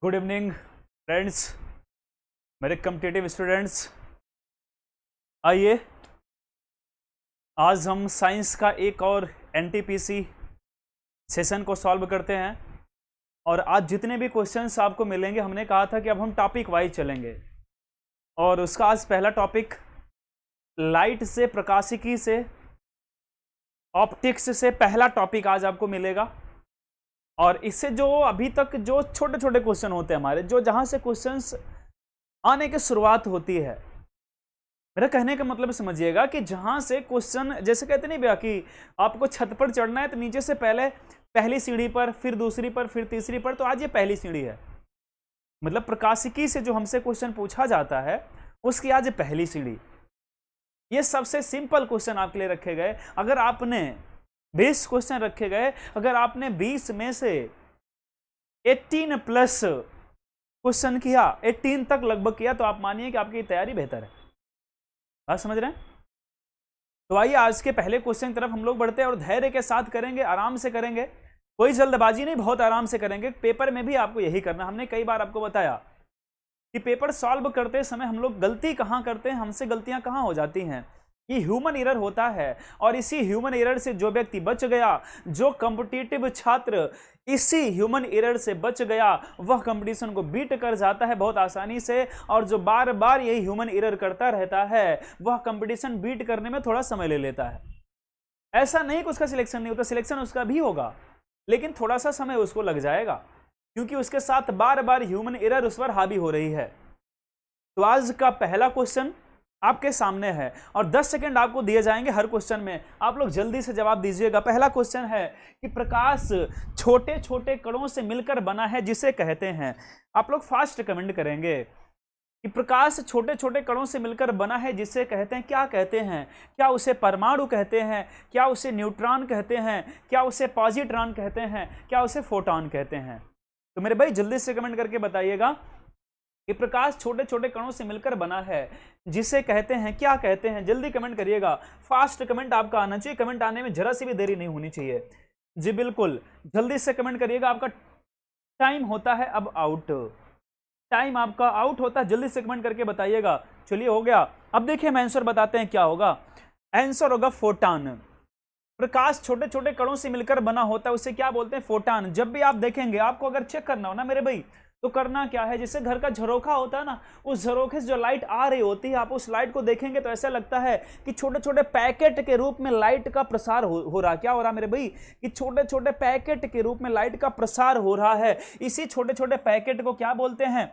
Good evening friends, मेरे competitive students. आइए आज हम साइंस का एक और एनटीपीसी सेशन को सॉल्व करते हैं। और आज जितने भी क्वेश्चंस आपको मिलेंगे, हमने कहा था कि अब हम टॉपिक वाइज चलेंगे। और उसका आज पहला टॉपिक लाइट से, प्रकाशिकी से, ऑप्टिक्स से पहला टॉपिक आज आपको मिलेगा। और इससे जो अभी तक जो छोटे छोटे क्वेश्चन होते हैं हमारे, जो जहां से क्वेश्चंस आने की शुरुआत होती है, मेरा कहने का मतलब समझिएगा कि जहां से क्वेश्चन, जैसे कहते नहीं भैया कि आपको छत पर चढ़ना है तो नीचे से पहले पहली सीढ़ी पर, फिर दूसरी पर, फिर तीसरी पर, तो आज ये पहली सीढ़ी है। मतलब प्रकाशिकी से जो हमसे क्वेश्चन पूछा जाता है उसकी आज पहली सीढ़ी। ये सबसे सिंपल क्वेश्चन आपके लिए रखे गए। अगर आपने 20 क्वेश्चन रखे गए, अगर आपने 20 में से 18 प्लस क्वेश्चन किया, 18 तक लगभग किया, तो आप मानिए कि आपकी तैयारी बेहतर है। बात समझ रहे हैं? तो आइए आज के पहले क्वेश्चन की तरफ हम लोग बढ़ते हैं और धैर्य के साथ करेंगे, आराम से करेंगे, कोई जल्दबाजी नहीं, बहुत आराम से करेंगे। पेपर में भी आपको यही करना। हमने कई बार आपको बताया कि पेपर सॉल्व करते समय हम लोग गलती कहां करते हैं, हमसे गलतियां कहां हो जाती हैं। ये ह्यूमन एरर होता है, और इसी ह्यूमन एरर से जो व्यक्ति बच गया, जो कॉम्पिटिटिव छात्र इसी ह्यूमन एरर से बच गया, वह कंपटीशन को बीट कर जाता है बहुत आसानी से। और जो बार बार यही ह्यूमन एरर करता रहता है, वह कंपटीशन बीट करने में थोड़ा समय ले लेता है। ऐसा नहीं कि उसका सिलेक्शन नहीं होता, सिलेक्शन उसका भी होगा, लेकिन थोड़ा सा समय उसको लग जाएगा, क्योंकि उसके साथ बार बार ह्यूमन एरर उस पर हावी हो रही है। तो आज का पहला क्वेश्चन आपके सामने है और 10 सेकंड आपको दिए जाएंगे हर क्वेश्चन में। आप लोग जल्दी से जवाब दीजिएगा। पहला क्वेश्चन है कि प्रकाश छोटे छोटे कणों से मिलकर बना है जिसे कहते हैं। आप लोग फास्ट कमेंट करेंगे कि प्रकाश छोटे छोटे कणों से मिलकर बना है जिसे कहते हैं। क्या कहते हैं? क्या उसे परमाणु कहते हैं? क्या उसे न्यूट्रॉन कहते हैं? क्या उसे पॉजिट्रॉन कहते हैं? क्या उसे फोटॉन कहते हैं? तो मेरे भाई जल्दी से कमेंट करके बताइएगा कि प्रकाश छोटे छोटे कणों से मिलकर बना है जिसे कहते हैं। क्या कहते हैं? जल्दी कमेंट करिएगा। फास्ट कमेंट आपका आना चाहिए, कमेंट आने में जरा सी भी देरी नहीं होनी चाहिए। जी बिल्कुल, जल्दी से कमेंट करिएगा। आपका टाइम होता है अब आउट, टाइम आपका आउट होता है। जल्दी से कमेंट करके बताइएगा। चलिए हो गया। अब देखिए हम आंसर बताते हैं क्या होगा। आंसर होगा फोटॉन। प्रकाश छोटे छोटे कणों से मिलकर बना होता है, उसे क्या बोलते हैं? फोटॉन। जब भी आप देखेंगे, आपको अगर चेक करना हो ना मेरे भाई, तो करना क्या है, जैसे घर का झरोखा होता है ना, उस झरोखे से जो लाइट आ रही होती है, आप उस लाइट को देखेंगे तो ऐसा लगता है कि छोटे छोटे पैकेट के रूप में लाइट का प्रसार हो रहा। क्या हो रहा मेरे भाई? कि छोटे छोटे पैकेट के रूप में लाइट का प्रसार हो रहा है। इसी छोटे छोटे पैकेट को क्या बोलते हैं?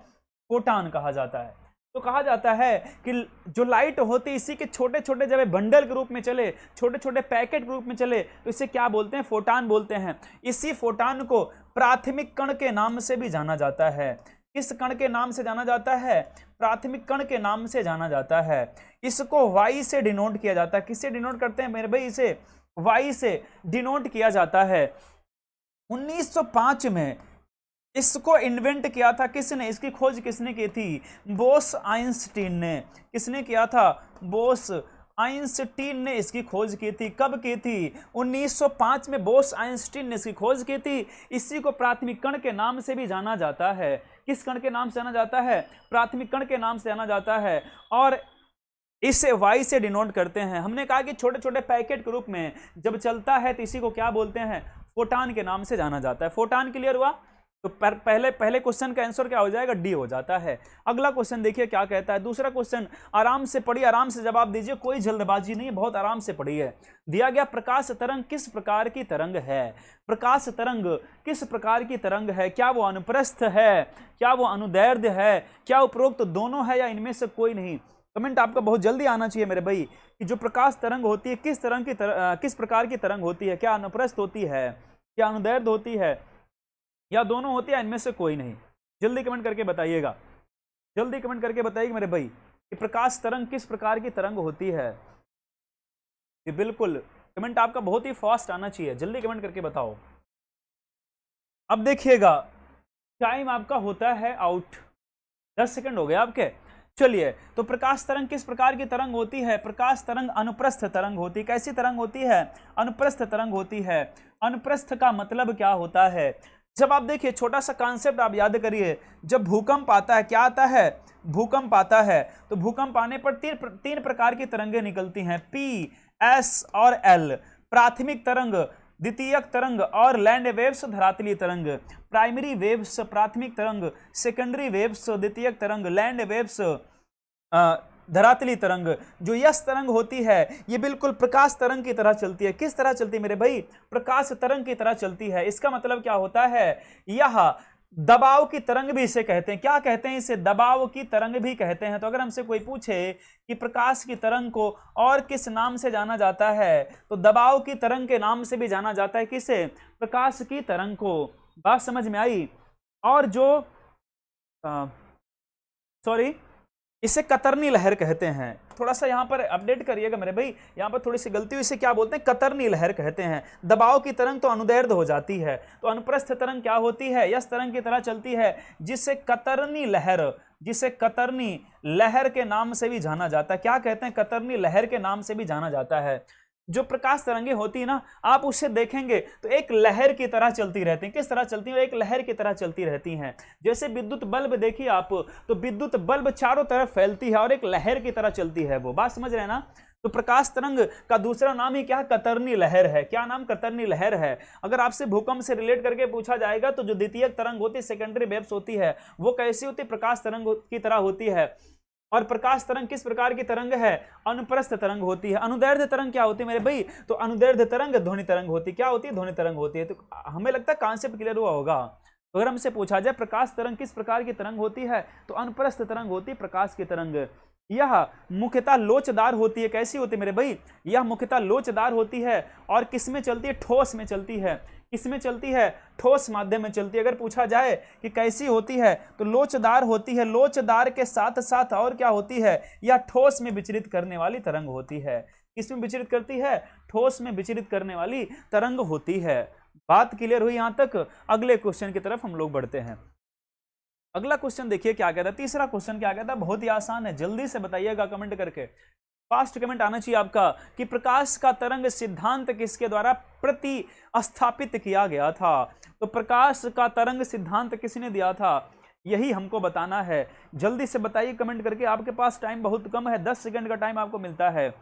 फोटॉन कहा जाता है। तो कहा जाता है कि जो लाइट होती है, इसी के छोटे छोटे जब बंडल के रूप में चले, छोटे छोटे पैकेट के रूप में चले, तो इसे क्या बोलते हैं? फोटॉन बोलते हैं। इसी फोटॉन को प्राथमिक कण के नाम से भी जाना जाता है। किस कण के नाम से जाना जाता है? प्राथमिक कण के नाम से जाना जाता है। इसको वाई से डिनोट किया जाता है। किससे डिनोट करते हैं मेरे भाई? इसे वाई से डिनोट किया जाता है। 1905 में इसको इन्वेंट किया था किसने? इसकी खोज किसने की थी? बोस आइंस्टीन ने। किसने किया था? बोस आइंस्टीन ने इसकी खोज की थी। कब की थी? 1905 में बोस आइंस्टीन ने इसकी खोज की थी। इसी को प्राथमिक कण के नाम से भी जाना जाता है। किस कण के नाम से जाना जाता है? प्राथमिक कण के नाम से जाना जाता है। और इसे वाई से डिनोट करते हैं। हमने कहा कि छोटे छोटे पैकेट के रूप में जब चलता है तो इसी को क्या बोलते हैं? फोटॉन के नाम से जाना जाता है। फोटॉन क्लियर हुआ? तो पहले क्वेश्चन का आंसर क्या हो जाएगा? डी हो जाता है। अगला क्वेश्चन देखिए क्या कहता है। दूसरा क्वेश्चन आराम से पढ़िए, आराम से जवाब दीजिए, कोई जल्दबाजी नहीं है, बहुत आराम से पढ़िए। दिया गया प्रकाश तरंग किस प्रकार की तरंग है? प्रकाश तरंग किस प्रकार की तरंग है? क्या वो अनुप्रस्थ है? क्या वो अनुदैर्ध्य है? क्या उपरोक्त दोनों है, या इनमें से कोई नहीं? कमेंट आपका बहुत जल्दी आना चाहिए मेरे भाई कि जो प्रकाश तरंग होती है किस प्रकार की तरंग होती है? क्या अनुप्रस्थ होती है? क्या अनुदैर्ध्य होती है? या दोनों होती है? इनमें से कोई नहीं। जल्दी कमेंट करके बताइएगा। जल्दी कमेंट करके बताइएगा मेरे भाई कि प्रकाश तरंग किस प्रकार की तरंग होती है। ये बिल्कुल कमेंट आपका बहुत ही फास्ट आना चाहिए। जल्दी कमेंट करके बताओ। अब देखिएगा टाइम आपका होता है आउट। 10 सेकंड हो गए आपके। चलिए, तो प्रकाश तरंग किस प्रकार की तरंग होती है? प्रकाश तरंग अनुप्रस्थ तरंग होती है। कैसी तरंग होती है? अनुप्रस्थ तरंग होती है। अनुप्रस्थ का मतलब क्या होता है? जब आप देखिए छोटा सा कॉन्सेप्ट आप याद करिए, जब भूकंप आता है क्या आता है, भूकंप आता है, तो भूकंप आने पर तीन प्रकार की तरंगें निकलती हैं, पी, एस और एल। प्राथमिक तरंग, द्वितीयक तरंग और लैंड वेव्स धरातलीय तरंग। प्राइमरी वेव्स प्राथमिक तरंग, सेकेंडरी वेव्स द्वितीयक तरंग, लैंड वेव्स धरातली तरंग। जो यस तरंग होती है ये बिल्कुल प्रकाश तरंग की तरह चलती है। किस तरह चलती है मेरे भाई? प्रकाश तरंग की तरह चलती है। इसका मतलब क्या होता है, यह दबाव की तरंग भी इसे कहते हैं। क्या कहते हैं इसे? दबाव की तरंग भी कहते हैं। तो अगर हमसे कोई पूछे कि प्रकाश की तरंग को और किस नाम से जाना जाता है, तो दबाव की तरंग के नाम से भी जाना जाता है। किसे? प्रकाश की तरंग को। बात समझ में आई? और जो सॉरी, इसे कतरनी लहर कहते हैं। थोड़ा सा यहां पर अपडेट करिएगा मेरे भाई, यहां पर थोड़ी सी गलती हुई। इसे क्या बोलते हैं? कतरनी लहर कहते हैं। दबाव की तरंग तो अनुदैर्ध्य हो जाती है, तो अनुप्रस्थ तरंग क्या होती है? यस तरंग की तरह चलती है, जिसे कतरनी लहर, जिसे कतरनी लहर के नाम से भी जाना जाता है। क्या कहते हैं? कतरनी लहर के नाम से भी जाना जाता है। जो प्रकाश तरंगे होती है ना, आप उसे देखेंगे तो एक लहर की तरह चलती रहती हैं। किस तरह चलती हैं? एक लहर की तरह चलती रहती हैं। जैसे विद्युत बल्ब देखिए आप, तो विद्युत बल्ब चारों तरफ फैलती है और एक लहर की तरह चलती है वो। बात समझ रहे हैं ना? तो प्रकाश तरंग का दूसरा नाम ही क्या है? कतरनी लहर है। क्या नाम? कतरनी लहर है। अगर आपसे भूकंप से रिलेट करके पूछा जाएगा तो जो द्वितीयक तरंग होती है, सेकेंडरी वेव्स होती है, वो कैसी होती है? प्रकाश तरंग की तरह होती है। और प्रकाश तरंग किस प्रकार की तरंग है? अनुप्रस्थ तरंग होती है। अनुदैर्ध्य तरंग क्या होती है मेरे भाई? तो अनुदैर्ध्य तरंग ध्वनि तरंग होती है। क्या होती है? ध्वनि तरंग होती है। तो हमें लगता है कॉन्सेप्ट क्लियर हुआ होगा। तो अगर हमसे पूछा जाए प्रकाश तरंग किस प्रकार की तरंग होती है, तो अनुप्रस्थ तरंग होती है प्रकाश की तरंग। यह मुख्यतः लोचदार होती है। कैसी होती है मेरे भाई? यह मुख्यतः लोचदार होती है। और किसमें चलती है? ठोस में चलती है। किसमें चलती है? ठोस माध्यम में चलती है। अगर पूछा जाए कि कैसी होती है, तो लोचदार होती है। लोचदार के साथ साथ और क्या होती है? यह ठोस में विचरित करने वाली तरंग होती है। किसमें विचरित करती है? ठोस में विचरित करने वाली तरंग होती है। बात क्लियर हुई यहां तक? अगले क्वेश्चन की तरफ हम लोग बढ़ते हैं। अगला क्वेश्चन देखिए क्या कहता है। तीसरा क्वेश्चन क्या कहता है? बहुत ही आसान है, जल्दी से बताइएगा कमेंट करके। फास्ट कमेंट आना चाहिए आपका कि प्रकाश का तरंग सिद्धांत किसके द्वारा प्रतिस्थापित किया गया था। तो प्रकाश का तरंग सिद्धांत किसने दिया था, यही हमको बताना है। जल्दी से बताइए कमेंट करके, आपके पास टाइम बहुत कम है, 10 सेकंड का टाइम आपको मिलता है।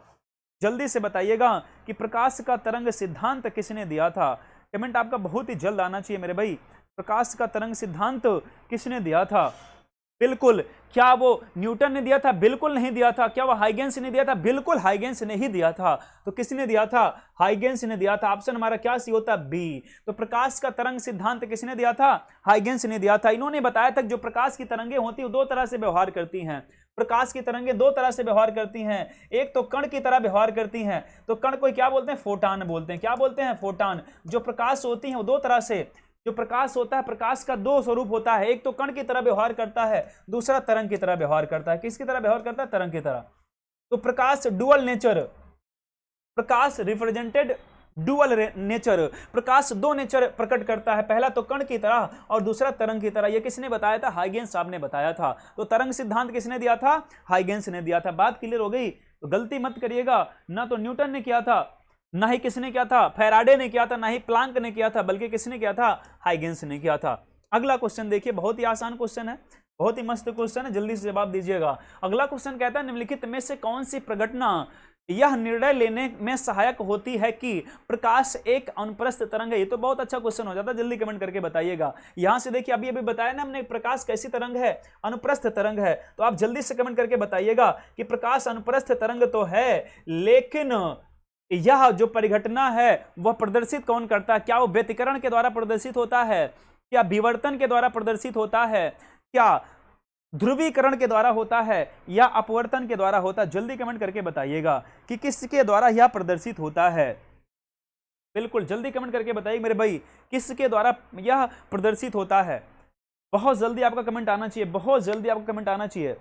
जल्दी से बताइएगा कि प्रकाश का तरंग सिद्धांत किसने दिया था। कमेंट आपका बहुत ही जल्द आना चाहिए मेरे भाई। प्रकाश का तरंग सिद्धांत किसने दिया था? बिल्कुल, क्या वो न्यूटन ने दिया था? बिल्कुल नहीं दिया था। क्या वो हाइगेंस ने दिया था? बिल्कुल हाइगेंस ने ही दिया था। तो किसने दिया था? हाइगेंस ने दिया था। ऑप्शन हमारा क्या सी होता? बी। तो प्रकाश का तरंग सिद्धांत किसने दिया था? हाइगेंस ने दिया था। इन्होंने बताया था जो प्रकाश की तरंगें होती है दो तरह से व्यवहार करती हैं। प्रकाश की तरंगें दो तरह से व्यवहार करती हैं। एक तो कण की तरह व्यवहार करती हैं, तो कण को क्या बोलते हैं? फोटान बोलते हैं। क्या बोलते हैं? फोटान। जो प्रकाश होती हैं वो दो तरह से, जो प्रकाश होता है, प्रकाश का दो स्वरूप होता है। एक तो कण की तरह व्यवहार करता है, दूसरा तरंग की तरह व्यवहार करता है। किसकी तरह व्यवहार करता है? तरंग की तरह। तो प्रकाश डुअल नेचर, प्रकाश रिप्रेजेंटेड डुअल नेचर, प्रकाश दो नेचर प्रकट करता है, पहला तो कण की तरह और दूसरा तरंग की तरह। ये किसने बताया था? हाइगेंस साहब ने बताया था। तो तरंग सिद्धांत किसने दिया था? हाइगेंस ने दिया था। बात क्लियर हो गई? तो गलती मत करिएगा, ना तो न्यूटन ने किया था, ना ही किसने किया था? फैराडे ने किया था, ना ही प्लांक ने किया था, बल्कि किसने किया था? हाइगेंस ने किया था। अगला क्वेश्चन देखिए, बहुत ही आसान क्वेश्चन है, बहुत ही मस्त क्वेश्चन है, जल्दी से जवाब दीजिएगा। अगला क्वेश्चन कहता है निम्नलिखित में से कौन सी प्रघटना यह निर्णय लेने में सहायक होती है कि प्रकाश एक अनुप्रस्थ तरंग है। ये तो बहुत अच्छा क्वेश्चन हो जाता है, जल्दी कमेंट करके बताइएगा। यहां से देखिए अभी अभी बताया ना हमने, प्रकाश कैसी तरंग है? अनुप्रस्थ तरंग है। तो आप जल्दी से कमेंट करके बताइएगा कि प्रकाश अनुप्रस्थ तरंग तो है, लेकिन यह जो परिघटना है वह प्रदर्शित कौन करता है? क्या वो व्यतिकरण के द्वारा प्रदर्शित होता है? क्या विवर्तन के द्वारा प्रदर्शित होता है? क्या ध्रुवीकरण के द्वारा होता है? या अपवर्तन के द्वारा होता है? जल्दी कमेंट करके बताइएगा कि किसके द्वारा यह प्रदर्शित होता है। बिल्कुल जल्दी कमेंट करके बताइए मेरे भाई, किसके द्वारा यह प्रदर्शित होता है। बहुत जल्दी आपका कमेंट आना चाहिए, बहुत जल्दी आपका कमेंट आना चाहिए।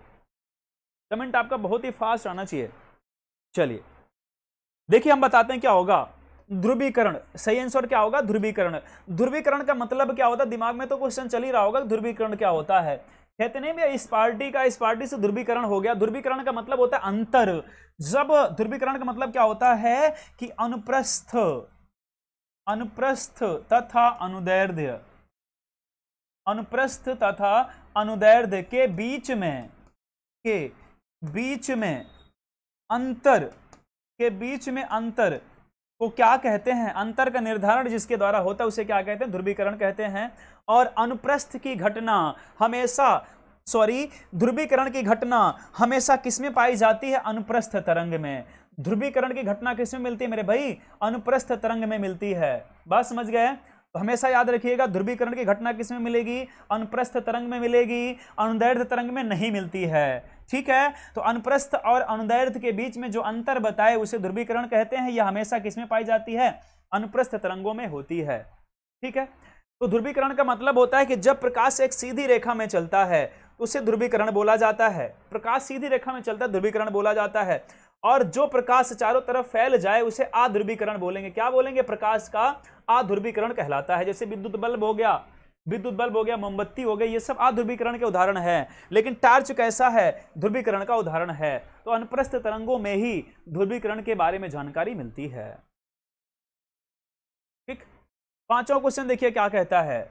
कमेंट आपका बहुत ही फास्ट आना चाहिए। चलिए देखिए हम बताते हैं क्या होगा। ध्रुवीकरण, सही आंसर क्या होगा? ध्रुवीकरण। ध्रुवीकरण का मतलब क्या होता है? दिमाग में तो क्वेश्चन चल ही रहा होगा, ध्रुवीकरण क्या होता है। कहते नहीं भैया इस पार्टी का इस पार्टी से ध्रुवीकरण हो गया। ध्रुवीकरण का मतलब होता है अंतर। जब ध्रुवीकरण का मतलब क्या होता है कि अनुप्रस्थ, अनुप्रस्थ तथा अनुदैर्ध्य, अनुप्रस्थ तथा अनुदैर्ध्य के बीच में अंतर को क्या कहते हैं? अंतर का निर्धारण जिसके द्वारा होता है उसे क्या कहते हैं? ध्रुवीकरण कहते हैं। और अनुप्रस्थ की घटना ध्रुवीकरण की घटना हमेशा किसमें पाई जाती है? अनुप्रस्थ तरंग में। ध्रुवीकरण की घटना किसमें मिलती है मेरे भाई? अनुप्रस्थ तरंग में मिलती है। बात समझ गए? तो हमेशा याद रखिएगा, ध्रुवीकरण की घटना किसमें मिलेगी? अनुप्रस्थ तरंग में मिलेगी, अनुदैर्ध्य तरंग में नहीं मिलती है। ठीक है, तो अनुप्रस्थ और अनुदैर्ध्य के बीच में जो अंतर बताए उसे ध्रुवीकरण कहते हैं। यह हमेशा किसमें पाई जाती है? अनुप्रस्थ तरंगों में होती है। ठीक है, तो ध्रुवीकरण का मतलब होता है कि जब प्रकाश एक सीधी रेखा में चलता है तो उसे ध्रुवीकरण बोला जाता है। प्रकाश सीधी रेखा में चलता है, ध्रुवीकरण बोला जाता है। और जो प्रकाश चारों तरफ फैल जाए उसे अध्रुवीकरण बोलेंगे। क्या बोलेंगे? प्रकाश का अध्रुवीकरण कहलाता है। जैसे विद्युत बल्ब हो गया, मोमबत्ती हो गई, ये सब अध्रुवीकरण के उदाहरण हैं। लेकिन टार्च कैसा है? ध्रुवीकरण का उदाहरण है। तो अनुप्रस्थ तरंगों में ही ध्रुवीकरण के बारे में जानकारी मिलती है। ठीक, पांचवा क्वेश्चन देखिए क्या कहता है।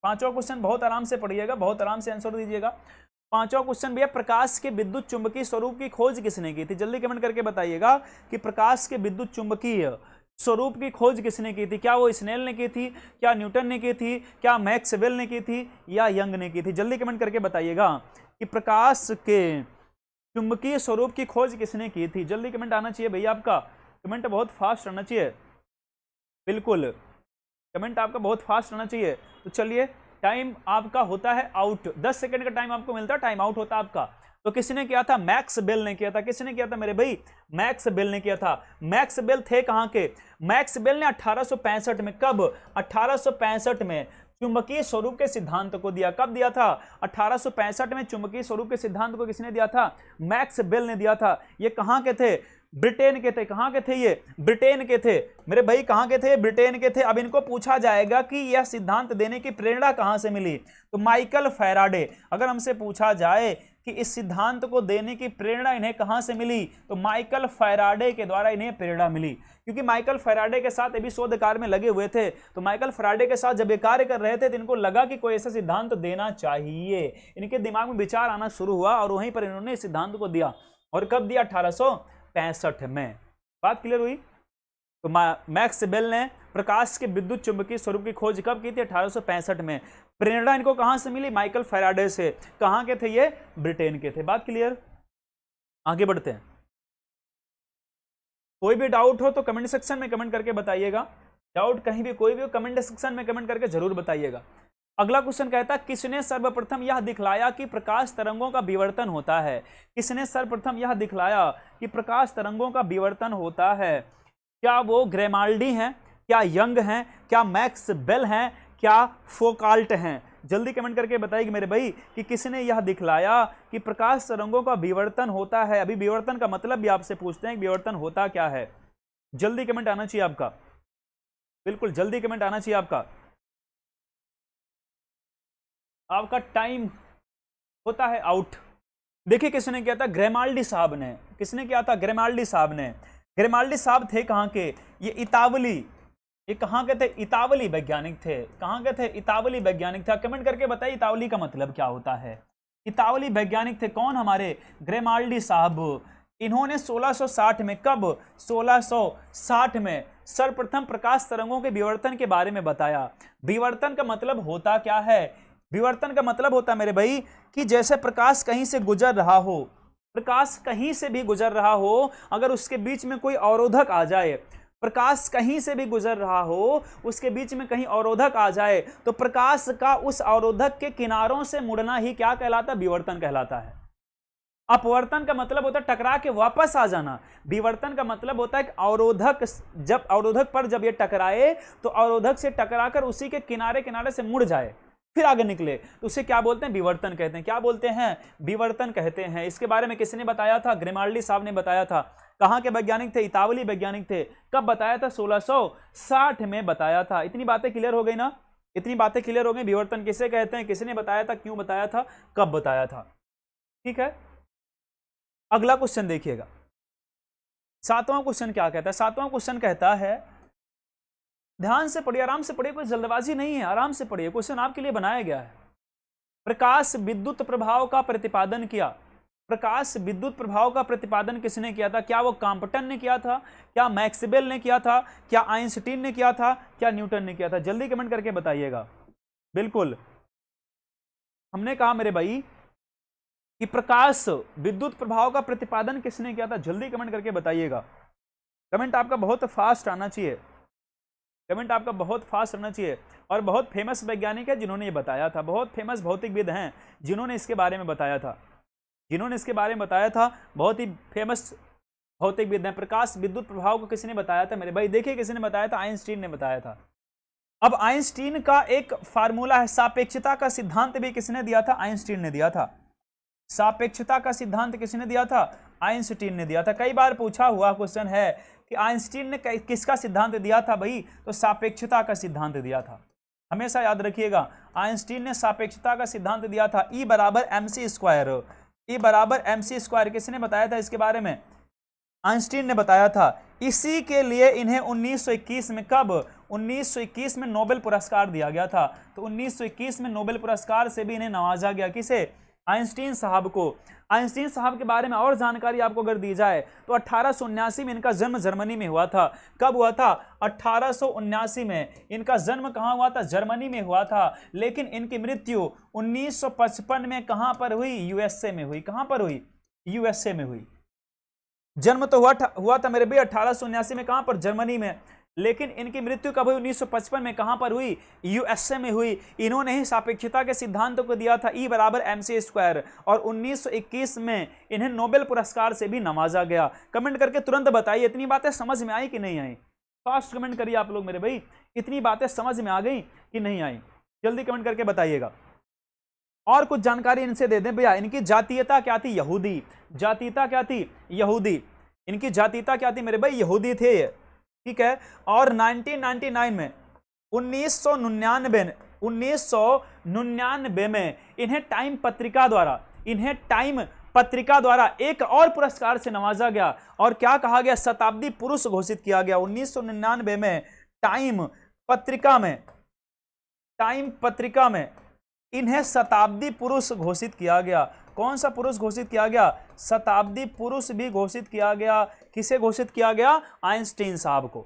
पांचवा क्वेश्चन बहुत आराम से पढ़िएगा, बहुत आराम से आंसर दीजिएगा। पांचवा क्वेश्चन भैया, प्रकाश के विद्युत चुंबकीय स्वरूप की खोज किसने की थी? जल्दी कमेंट करके बताइएगा कि प्रकाश के विद्युत चुंबकीय स्वरूप की खोज किसने की थी? क्या वो स्नेल ने की थी, क्या न्यूटन ने की थी, क्या मैक्सवेल ने की थी, या यंग ने की थी? जल्दी कमेंट करके बताइएगा कि प्रकाश के चुंबकीय स्वरूप की खोज किसने की थी। जल्दी कमेंट आना चाहिए भैया, आपका कमेंट बहुत फास्ट आना चाहिए। बिल्कुल, कमेंट आपका बहुत फास्ट आना चाहिए। तो चलिए, टाइम आपका होता है आउट, 10 सेकंड का टाइम आपको मिलता है, टाइम आउट होता है आपका। तो किसने किया था? मैक्सवेल ने किया था। किसने किया था मेरे भाई? मैक्सवेल ने किया था। मैक्सवेल थे कहां के? मैक्सवेल ने 1865 में, कब? 1865 में चुंबकीय स्वरूप के सिद्धांत को दिया। कब दिया था? 1865 में चुंबकीय स्वरूप के सिद्धांत को किसने दिया था? मैक्सवेल ने दिया था। ये कहां के थे? ब्रिटेन के थे। कहां के थे ये? ब्रिटेन के थे मेरे भाई। कहां के थे? ब्रिटेन के थे। अब इनको पूछा जाएगा कि यह सिद्धांत देने की प्रेरणा कहां से मिली, तो माइकल फैराडे। अगर हमसे पूछा जाए कि इस सिद्धांत को देने की प्रेरणा इन्हें कहां से मिली, तो माइकल फैराडे के द्वारा इन्हें प्रेरणा मिली। क्योंकि माइकल फैराडे के साथ अभी शोध कार्य में लगे हुए थे, तो माइकल फैराडे के साथ जब ये कार्य कर रहे थे तो इनको लगा कि कोई ऐसा सिद्धांत देना चाहिए। इनके दिमाग में विचार आना शुरू हुआ और वहीं पर इन्होंने इस सिद्धांत को दिया। और कब दिया? 1865 में। बात क्लियर हुई? तो मैक्सवेल ने प्रकाश के विद्युत चुंबकीय स्वरूप की खोज कब की थी? 1865 में। प्रेरणा इनको कहां से मिली? माइकल फैराडे से। कहां के थे ये? ब्रिटेन के थे। बात क्लियर? आगे बढ़ते हैं। कोई भी डाउट हो तो कमेंट सेक्शन में कमेंट करके बताइएगा। डाउट कहीं भी कोई भी हो, कमेंट सेक्शन में कमेंट करके जरूर बताइएगा। अगला क्वेश्चन कहता है, किसने सर्वप्रथम यह दिखलाया कि प्रकाश तरंगों का विवर्तन होता है? किसने सर्वप्रथम यह दिखलाया कि प्रकाश तरंगों का विवर्तन होता है? क्या वो ग्रेमाल्डी हैं, क्या यंग हैं, क्या मैक्सवेल हैं, क्या फोकाल्ट हैं? जल्दी कमेंट करके बताइए मेरे भाई कि किसने यह दिखलाया कि प्रकाश तरंगों का विवर्तन होता है। अभी विवर्तन का मतलब भी आपसे पूछते हैं कि विवर्तन होता क्या है। जल्दी कमेंट आना चाहिए आपका, बिल्कुल जल्दी कमेंट आना चाहिए आपका। आपका टाइम होता है आउट। देखिए किसने किया था? ग्रेमाल्डी साहब ने। किसने किया था? ग्रेमाल्डी साहब ने। ग्रेमाल्डी साहब थे कहां के? ये इतावली। ये कहां के थे? इतावली वैज्ञानिक थे। कहां के थे? इतावली वैज्ञानिक थे। कमेंट करके बताइए इतावली का मतलब क्या होता है। इतावली वैज्ञानिक थे कौन? हमारे ग्रेमाल्डी साहब। इन्होंने 1660 में, कब? 1660 में सर्वप्रथम प्रकाश तरंगों के विवर्तन के बारे में बताया। विवर्तन का मतलब होता क्या है? विवर्तन का मतलब होता है मेरे भाई कि जैसे प्रकाश कहीं से गुजर रहा हो, प्रकाश कहीं से भी गुजर रहा हो, अगर उसके बीच में कोई अवरोधक आ जाए, प्रकाश कहीं से भी गुजर रहा हो, उसके बीच में कहीं अवरोधक आ जाए, तो प्रकाश का उस अवरोधक के किनारों से मुड़ना ही क्या कहलाता? विवर्तन कहलाता है। अपवर्तन का मतलब होता है टकरा के वापस आ जाना। विवर्तन का मतलब होता है कि अवरोधक, जब अवरोधक पर जब ये टकराए तो अवरोधक से टकराकर उसी के किनारे किनारे से मुड़ जाए, फिर आगे निकले, तो उसे क्या बोलते हैं? विवर्तन कहते हैं। क्या बोलते हैं? विवर्तन कहते हैं। इसके बारे में किसने बताया था? ग्रेमाल्डी साहब ने बताया था। कहां के वैज्ञानिक थे? इतावली वैज्ञानिक थे। कब बताया था? 1660 में बताया था। इतनी बातें क्लियर हो गई ना? इतनी बातें क्लियर हो गई। विवर्तन किसे कहते हैं, किसने बताया था, क्यों बताया था, कब बताया था? ठीक है, अगला क्वेश्चन देखिएगा। सातवां क्वेश्चन क्या कहता है? सातवां क्वेश्चन कहता है ध्यान से पढ़िए, आराम से पढ़िए, कोई जल्दबाजी नहीं है, आराम से पढ़िए, क्वेश्चन आपके लिए बनाया गया है। प्रकाश विद्युत प्रभाव का प्रतिपादन किया। प्रकाश विद्युत प्रभाव का प्रतिपादन किसने किया था? क्या वो कॉम्पटन ने किया था, क्या मैक्सवेल ने किया था, क्या आइंस्टीन ने किया था, क्या न्यूटन ने किया था? जल्दी कमेंट करके बताइएगा। बिल्कुल, हमने कहा मेरे भाई कि प्रकाश विद्युत प्रभाव का प्रतिपादन किसने किया था? जल्दी कमेंट करके बताइएगा। कमेंट आपका बहुत फास्ट आना चाहिए, कमेंट आपका बहुत फास्ट आना चाहिए। और बहुत फेमस वैज्ञानिक है जिन्होंने ये बताया था, बहुत फेमस भौतिकविद हैं जिन्होंने इसके बारे में बताया था, जिन्होंने इसके बारे में बताया था, बहुत ही फेमस भौतिकविद हैं। प्रकाश विद्युत प्रभाव को किसने बताया था मेरे भाई? देखिए किसने बताया था, आइंस्टीन ने बताया था। अब आइंस्टीन का एक फार्मूला है, सापेक्षता का सिद्धांत भी किसने दिया था? आइंस्टीन ने दिया था। सापेक्षता का सिद्धांत किसने दिया था? आइंस्टीन ने दिया था। कई बार पूछा हुआ क्वेश्चन है कि आइंस्टीन ने किसका सिद्धांत दिया था भाई? तो सापेक्षता का सिद्धांत दिया था। हमेशा याद रखिएगा, आइंस्टीन ने सापेक्षता का सिद्धांत दिया था। E बराबर mc स्क्वायर, E बराबर mc स्क्वायर किसने बताया था इसके बारे में? आइंस्टीन ने बताया था। इसी के लिए इन्हें 1921 में, कब? 1921 में नोबेल पुरस्कार दिया गया था। तो 1921 में नोबेल पुरस्कार से भी इन्हें नवाजा गया। किसे? आइंस्टीन साहब को। आइंस्टीन साहब के बारे में और जानकारी आपको अगर दी जाए तो 1879 में इनका जन्म जर्मनी में हुआ था। कब हुआ था? 1879 में इनका जन्म कहां हुआ था? जर्मनी में हुआ था। लेकिन इनकी मृत्यु 1955 में कहां पर हुई? यूएसए में हुई। कहां पर हुई? यूएसए में हुई। जन्म तो हुआ था मेरे भाई 1879 में, कहां पर? जर्मनी में। लेकिन इनकी मृत्यु कब हुई? 1955 में। कहां पर हुई? यूएसए में हुई। इन्होंने ही सापेक्षता के सिद्धांत को दिया था, E बराबर mc स्क्वायर, और 1921 में इन्हें नोबेल पुरस्कार से भी नवाजा गया। कमेंट करके तुरंत बताइए इतनी बातें समझ में आई कि नहीं आई? फास्ट कमेंट करिए आप लोग मेरे भाई, इतनी बातें समझ में आ गई कि नहीं आई? जल्दी कमेंट करके बताइएगा। और कुछ जानकारी इनसे दे दें भैया। इनकी जातीयता क्या थी? यहूदी। जातीयता क्या थी? यहूदी। इनकी जातीयता क्या थी मेरे भाई? यहूदी थे, ठीक है। और 1999 में 1999 में इन्हें टाइम पत्रिका द्वारा एक और पुरस्कार से नवाजा गया। और क्या कहा गया? शताब्दी पुरुष घोषित किया गया। 1999 में टाइम पत्रिका में इन्हें शताब्दी पुरुष घोषित किया गया। कौन सा पुरुष घोषित किया गया? शताब्दी पुरुष भी घोषित किया गया। किसे घोषित किया गया? आइंस्टीन साहब को,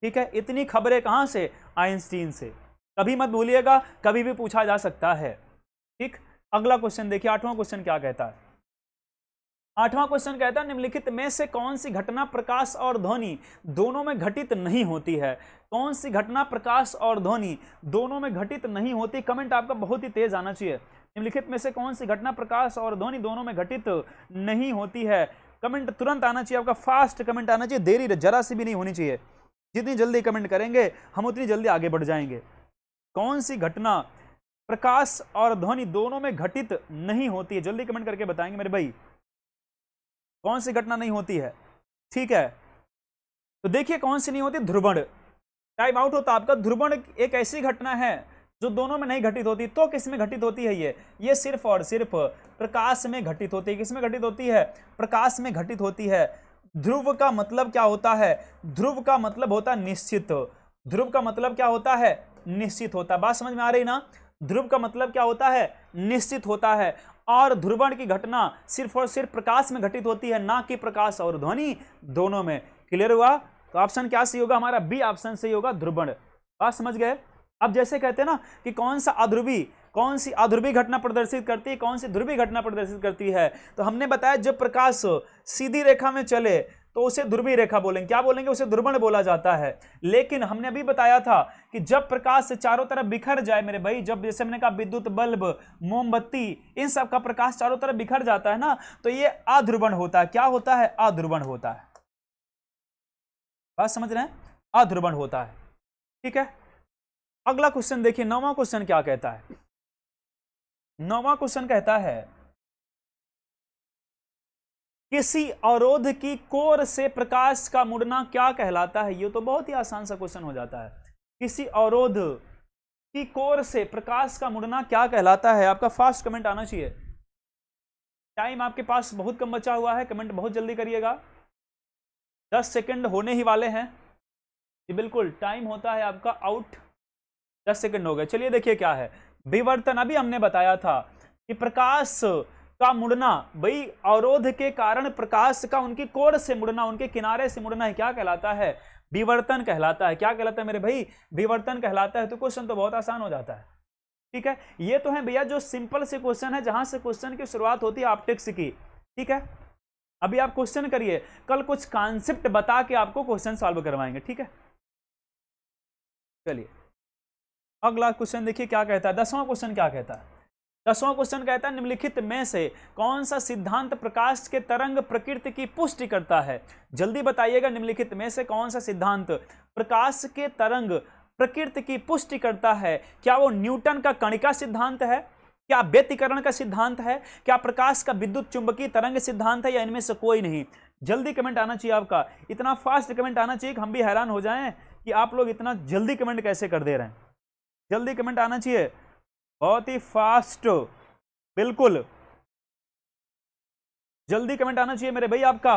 ठीक है। इतनी खबरें कहां से? आइंस्टीन से। कभी मत भूलिएगा, कभी भी पूछा जा सकता है, ठीक। अगला क्वेश्चन देखिए, 8वां क्वेश्चन क्या कहता है? 8वां क्वेश्चन कहता है निम्नलिखित में से कौन सी घटना प्रकाश और ध्वनि दोनों में घटित नहीं होती है? कौन सी घटना प्रकाश और ध्वनि दोनों में घटित नहीं होती? कमेंट आपका बहुत ही तेज आना चाहिए। निम्नलिखित में से कौन सी घटना प्रकाश और ध्वनि दोनों में घटित नहीं होती है? कमेंट तुरंत आना चाहिए आपका, फास्ट कमेंट आना चाहिए, देरी जरा सी भी नहीं होनी चाहिए। जितनी जल्दी कमेंट करेंगे हम उतनी जल्दी आगे बढ़ जाएंगे। कौन सी घटना प्रकाश और ध्वनि दोनों में घटित नहीं होती है? जल्दी कमेंट करके बताएंगे मेरे भाई, कौन सी घटना नहीं होती है, ठीक है। तो देखिए कौन सी नहीं होती? ध्रुवण। टाइम आउट होता आपका। ध्रुवण एक ऐसी घटना है जो दोनों में नहीं घटित होती। तो किस में घटित होती है? ये सिर्फ और सिर्फ प्रकाश में घटित होती है। किस में घटित होती है? प्रकाश में घटित होती है। ध्रुव का मतलब क्या होता है? ध्रुव का मतलब होता है निश्चित। ध्रुव का मतलब क्या होता है? निश्चित होता है। बात समझ में आ रही ना? ध्रुव का मतलब क्या होता है? निश्चित होता है। और ध्रुवण की घटना सिर्फ और सिर्फ प्रकाश में घटित होती है, ना कि प्रकाश और ध्वनि दोनों में। क्लियर हुआ? तो ऑप्शन क्या सही होगा हमारा? बी ऑप्शन सही होगा, ध्रुवण। बात समझ गए? अब जैसे कहते हैं ना कि कौन सी अध्रुवी घटना प्रदर्शित करती है, कौन सी ध्रुवीय घटना प्रदर्शित करती है, तो हमने बताया जब प्रकाश सीधी रेखा में चले तो उसे ध्रुवीय रेखा बोलेंगे। क्या बोलेंगे? उसे ध्रुवण बोला जाता है। लेकिन हमने अभी बताया था कि जब प्रकाश से चारों तरफ बिखर जाए मेरे भाई, जब जैसे हमने कहा विद्युत बल्ब, मोमबत्ती, इन सब का प्रकाश चारों तरफ बिखर जाता है ना, तो ये अध्रुवण होता है। क्या होता है? अध्रुवण होता है। बात समझ रहे हैं? अध्रुवण होता है, ठीक है। अगला क्वेश्चन देखिए, 9वां क्वेश्चन क्या कहता है? 9वां क्वेश्चन कहता है किसी अवरोध की कोर से प्रकाश का मुड़ना क्या कहलाता है? ये तो बहुत ही आसान सा क्वेश्चन हो जाता है। किसी अवरोध की कोर से प्रकाश का मुड़ना क्या कहलाता है? आपका फास्ट कमेंट आना चाहिए। टाइम आपके पास बहुत कम बचा हुआ है, कमेंट बहुत जल्दी करिएगा, 10 सेकंड होने ही वाले हैं। ये बिल्कुल टाइम होता है आपका आउट, 10 सेकंड हो गए। चलिए देखिए क्या है विवर्तन। अभी हमने बताया था कि प्रकाश का मुड़ना, भाई अवरोध के कारण प्रकाश का उनकी कोण से मुड़ना, उनके किनारे से मुड़ना है, क्या कहलाता है? विवर्तन कहलाता है। क्या कहलाता है मेरे भाई? विवर्तन कहलाता है। तो क्वेश्चन तो बहुत आसान हो जाता है। ठीक है, ये तो है भैया जो सिंपल से क्वेश्चन है, जहां से क्वेश्चन की शुरुआत होती है ऑप्टिक्स की। ठीक है, अभी आप क्वेश्चन करिए, कल कुछ कॉन्सेप्ट बता के आपको क्वेश्चन सॉल्व करवाएंगे। ठीक है, चलिए अगला क्वेश्चन देखिए क्या कहता है। 10वां क्वेश्चन क्या कहता है? 10वां क्वेश्चन कहता है निम्नलिखित में से कौन सा सिद्धांत प्रकाश के तरंग प्रकृति की पुष्टि करता है? जल्दी बताइएगा, निम्नलिखित में से कौन सा सिद्धांत प्रकाश के तरंग प्रकृति की पुष्टि करता है? क्या वो न्यूटन का कणिका सिद्धांत है? क्या व्यतिकरण का सिद्धांत है? क्या प्रकाश का विद्युत चुंबकीय तरंग सिद्धांत है? या इनमें से कोई नहीं? जल्दी कमेंट आना चाहिए आपका, इतना फास्ट कमेंट आना चाहिए कि हम भी हैरान हो जाएं कि आप लोग इतना जल्दी कमेंट कैसे कर दे रहे हैं। जल्दी कमेंट आना चाहिए, बहुत ही फास्ट, बिल्कुल जल्दी कमेंट आना चाहिए मेरे भाई आपका।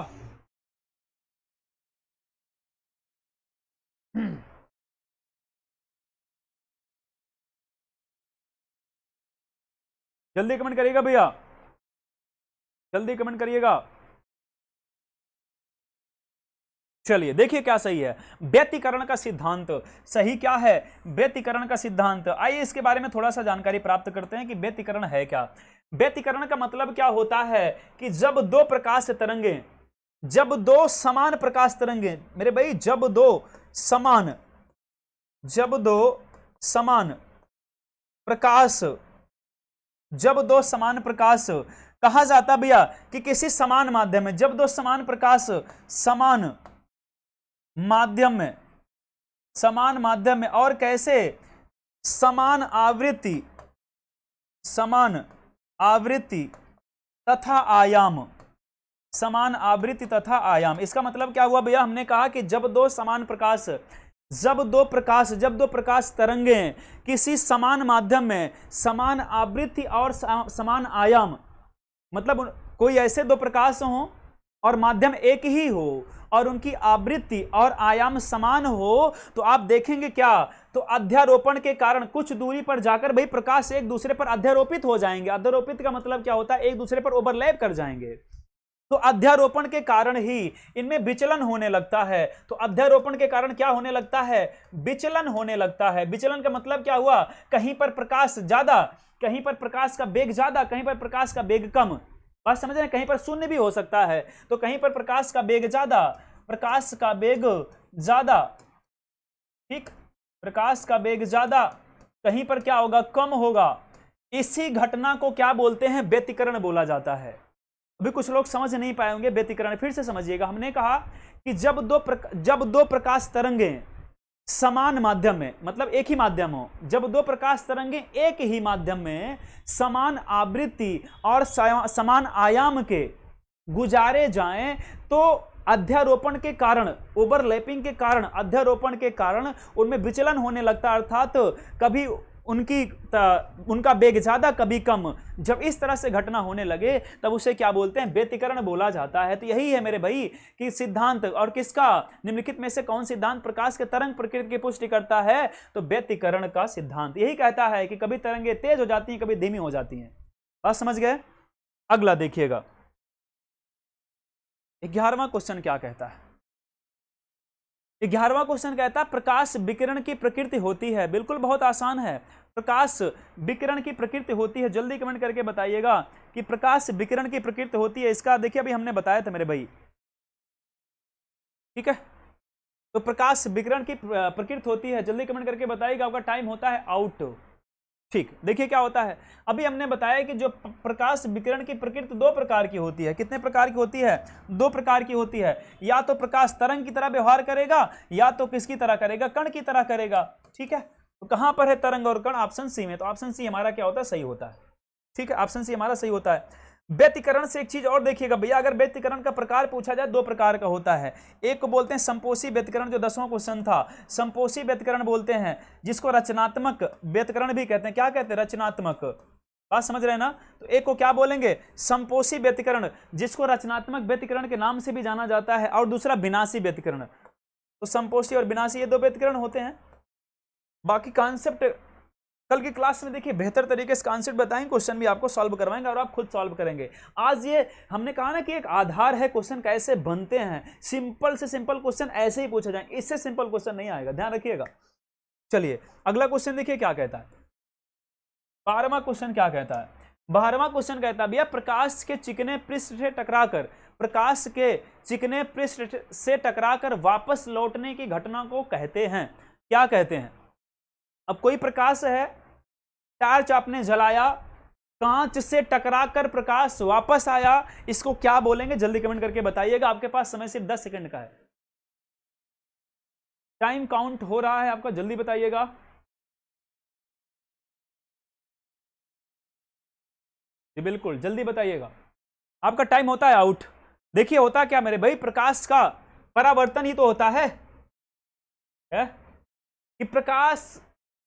जल्दी कमेंट करिएगा भैया, जल्दी कमेंट करिएगा। चलिए देखिए क्या सही है। व्यतिकरण का सिद्धांत सही क्या है? व्यतिकरण का सिद्धांत, आइए इसके बारे में थोड़ा सा जानकारी प्राप्त करते हैं कि व्यतिकरण है क्या। व्यतिकरण का मतलब क्या होता है कि जब दो प्रकाश तरंगे, जब दो समान प्रकाश तरंगे मेरे भाई, जब दो समान प्रकाश, जब दो समान प्रकाश कहा जाता भैया कि किसी समान माध्यम में, जब दो समान प्रकाश समान माध्यम में और कैसे समान आवृत्ति तथा आयाम, समान आवृत्ति तथा आयाम। इसका मतलब क्या हुआ भैया? हमने कहा कि जब दो प्रकाश तरंगे किसी समान माध्यम में समान आवृत्ति और समान आयाम, मतलब कोई ऐसे दो प्रकाश हो और माध्यम एक ही हो और उनकी आवृत्ति और आयाम समान हो, तो आप देखेंगे क्या, तो अध्यारोपण के कारण कुछ दूरी पर जाकर भाई प्रकाश एक दूसरे पर अध्यारोपित हो जाएंगे। अध्यारोपित का मतलब क्या होता है? एक दूसरे पर ओवरलैप कर जाएंगे। तो अध्यारोपण के कारण ही इनमें विचलन होने लगता है। तो अध्यारोपण के कारण क्या होने लगता है? विचलन होने लगता है। विचलन का मतलब क्या हुआ? कहीं पर प्रकाश ज्यादा, कहीं पर प्रकाश का वेग ज्यादा, कहीं पर प्रकाश का वेग कम। बात समझ रहे हैं? कहीं पर शून्य भी हो सकता है। तो कहीं पर प्रकाश का वेग ज्यादा, प्रकाश का वेग ज्यादा, ठीक, प्रकाश का वेग ज्यादा, कहीं पर क्या होगा? कम होगा। इसी घटना को क्या बोलते हैं? व्यतिकरण बोला जाता है। अभी कुछ लोग समझ नहीं पाए होंगे व्यतिकरण, फिर से समझिएगा। हमने कहा कि जब दो प्रकाश तरंगे समान माध्यम में, मतलब एक ही माध्यम हो, जब दो प्रकाश तरंगे एक ही माध्यम में समान आवृत्ति और समान आयाम के गुजारे जाएं, तो अध्यारोपण के कारण, ओवरलैपिंग के कारण, अध्यारोपण के कारण उनमें विचलन होने लगता है। अर्थात कभी उनका वेग ज्यादा कभी कम। जब इस तरह से घटना होने लगे तब उसे क्या बोलते हैं? व्यतिकरण बोला जाता है। तो यही है मेरे भाई कि सिद्धांत, और किसका? निम्नलिखित में से कौन सिद्धांत प्रकाश के तरंग प्रकृति की पुष्टि करता है? तो व्यतिकरण का सिद्धांत यही कहता है कि कभी तरंगे तेज हो जाती हैं, कभी धीमी हो जाती हैं। बात समझ गए? अगला देखिएगा 11वां क्वेश्चन क्या कहता है। 11वां क्वेश्चन कहता है प्रकाश विकिरण की प्रकृति होती है। बिल्कुल बहुत आसान है, प्रकाश विकिरण की प्रकृति होती है। जल्दी कमेंट करके बताइएगा कि प्रकाश विकिरण की प्रकृति होती है। इसका देखिए अभी हमने बताया था मेरे भाई, ठीक है। तो प्रकाश विकिरण की प्रकृति होती है, जल्दी कमेंट करके बताइएगा। आपका टाइम होता है आउट। ठीक, देखिए क्या होता है। अभी हमने बताया कि जो प्रकाश विकिरण की प्रकृति दो प्रकार की होती है। कितने प्रकार की होती है? दो प्रकार की होती है। या तो प्रकाश तरंग की तरह व्यवहार करेगा, या तो किसकी तरह करेगा? कण की तरह करेगा। ठीक है, तो कहां पर है तरंग और कण? ऑप्शन सी में। तो ऑप्शन सी हमारा क्या होता है? सही होता है। ठीक है, ऑप्शन सी हमारा सही होता है। व्यतिकरण से एक चीज और देखिएगा भैया, अगर व्यतिकरण का प्रकार पूछा जाए, दो प्रकार का होता है। एक को बोलते हैं संपोषी व्यतिकरण, जो 10वां क्वेश्चन था, संपोषी व्यतिकरण बोलते हैं, जिसको रचनात्मक व्यतिकरण भी कहते हैं। क्या कहते हैं? रचनात्मक। बात समझ रहे हैं ना? तो एक को क्या बोलेंगे? संपोषी व्यतिकरण, जिसको रचनात्मक व्यतिकरण के नाम से भी जाना जाता है, और दूसरा विनाशी व्यतिकरण। तो समपोषी और विनाशी ये दो व्यतिकरण होते हैं। बाकी कॉन्सेप्ट कल की क्लास में देखिए बेहतर तरीके से कॉन्सेप्ट बताएंगे, क्वेश्चन भी आपको सॉल्व करवाएंगे और आप खुद सॉल्व करेंगे। आज ये हमने कहा ना कि एक आधार है क्वेश्चन कैसे बनते हैं, सिंपल से सिंपल क्वेश्चन ऐसे ही पूछे जाएंगे, इससे सिंपल क्वेश्चन नहीं आएगा, ध्यान रखिएगा। चलिए अगला क्वेश्चन देखिए क्या कहता है। 12वां क्वेश्चन क्या कहता है? 12वां क्वेश्चन कहता है भैया प्रकाश के चिकने पृष्ठ से टकराकर, प्रकाश के चिकने पृष्ठ से टकराकर वापस लौटने की घटना को कहते हैं, क्या कहते हैं? अब कोई प्रकाश है, टार्च आपने जलाया, कांच से टकराकर प्रकाश वापस आया, इसको क्या बोलेंगे? जल्दी कमेंट करके बताइएगा। आपके पास समय सिर्फ 10 सेकंड का है, टाइम काउंट हो रहा है आपका, जल्दी बताइएगा। जी बिल्कुल जल्दी बताइएगा, आपका टाइम होता है आउट। देखिए होता क्या मेरे भाई, प्रकाश का परावर्तन ही तो होता है कि प्रकाश